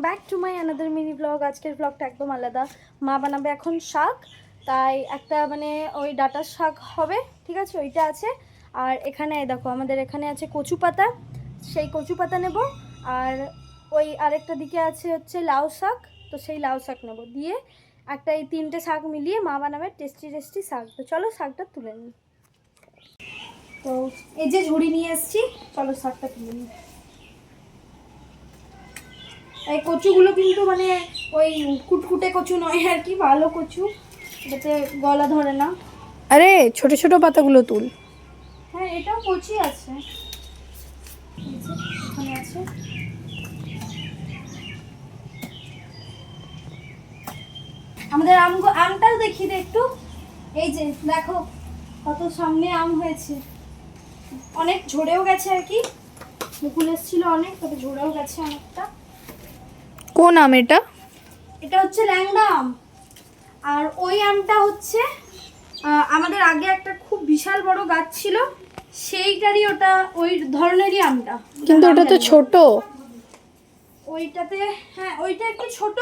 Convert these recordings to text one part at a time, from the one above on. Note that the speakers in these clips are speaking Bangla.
Back to my another mini blog. আজকের ব্লগটা একদম আলাদা। মা বানাবে এখন শাক, তাই একটা মানে ওই ডাঁটার শাক হবে, ঠিক আছে, ওইটা আছে। আর এখানে দেখো আমাদের এখানে আছে কচু পাতা, সেই কচু পাতা নেব। আর ওই আরেকটা দিকে আছে হচ্ছে লাউ শাক, তো সেই লাউ শাক নেব দিয়ে একটা এই তিনটে শাক মিলিয়ে মা বানাবে টেস্টি টেস্টি শাক। তো চলো শাকটা তুলে নিই। তো এই যে ঝুড়ি নিয়ে এসেছি, চলো শাকটা তুলে নিই। এই কচুগুলো কিন্তু মানে ওই কুটকুটে কচু নয় আর কি, ভালো কচু, যাতে গলা ধরে না। আরে ছোট ছোট পাতাগুলো তুল। হ্যাঁ এটাও কচি আছে, এখানে আছে। আমাদের আমটাও দেখি দে একটু। এই যে দেখো কত সামনে আম হয়েছে, অনেক ঝরেও গেছে আর কি, মুকুল এসেছিল অনেক, তবে ঝরেও গেছে অনেকটা। কোন আম এটা? এটা হচ্ছে ল্যাংড়া আম। আর ওই আমটা হচ্ছে আমাদের আগে একটা খুব বিশাল বড় গাছ ছিল, সেইটারই ওটা, ওই ধরনেরই আমটা। কিন্তু ওটা তো ছোট। ওইটাতে হ্যাঁ ওইটা একটু ছোট,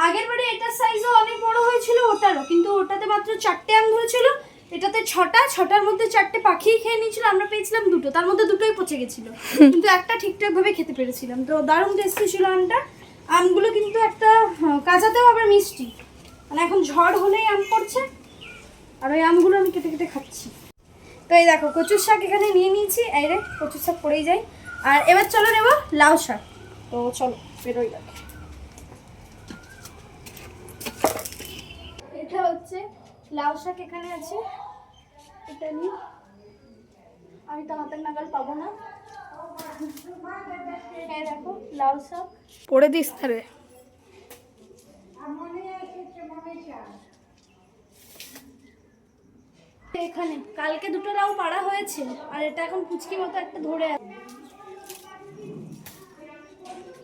আগের বারে এটার সাইজও অনেক বড় হয়েছিল ওটারও, কিন্তু ওটাতে মাত্র 4টে আম ধরেছিল, এটাতে 6টার মধ্যে 4টে পাখি খেয়ে নিয়েছিল, আমরা পেয়েছিলাম 2টো, তার মধ্যে 2টোই পচে গেছিল, কিন্তু একটা ঠিকঠাক ভাবে খেতে পেরেছিলাম। তো দারুণ টেস্টি ছিল আমটা। আমগুলো কিন্তু একটা কাঁচাতেও আবার মিষ্টি, মানে এখন ঝড় হলেই আম পড়ছে, আর ওই আমগুলো আমি কেটে কেটে খাচ্ছি। তো এই দেখো কচুর শাক এখানে নিয়ে নিয়েছি, এই রে কচুর শাক পড়েই যায়। আর এবার চলো নেব লাউ শাক, তো চলো বেরোই লাগে। এটা হচ্ছে লাউ শাক, এখানে আছে, এটা নিই, আমি তো হাতের নাগাল পাবো না। এই দেখো লাউ শাক, পড়ে দিস না রে। এখানে কালকে 2টো লাউ পাড়া হয়েছে, আর এটা এখন ফুচকি মতো একটা ধরে আছে।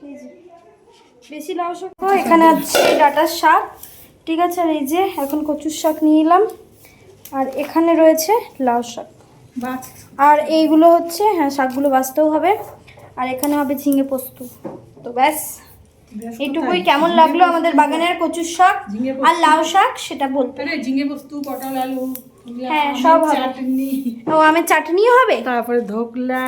এই যে বেশি লাউ শাক, এখানে আছে ডাঁটার শাক, ঠিক আছে। আর এই যে এখন কচুর শাক নিয়ে এলাম, আর এখানে রয়েছে লাউ শাক, আর এইগুলো হচ্ছে হ্যাঁ শাকগুলো বাছতেও হবে, আর এখানে হবে ঝিঙে পোস্ত। তো ব্যাস এইটুকুই। কেমন লাগলো আমাদের বাগানের কচুর শাক আর লাউ শাক সেটা বলতে। ঝিঙে পোস্ত, পটল আলু, হ্যাঁ সব হবে। চাটনি, ও আমের চাটনিও হবে, তারপরে ধোকলা।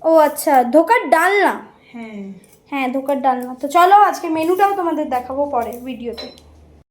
ও আচ্ছা ধোকার ডালনা। হ্যাঁ হ্যাঁ ধোকার ডালনা। তো চলো আজকে মেনুটাও তোমাদের দেখাবো পরে ভিডিওতে।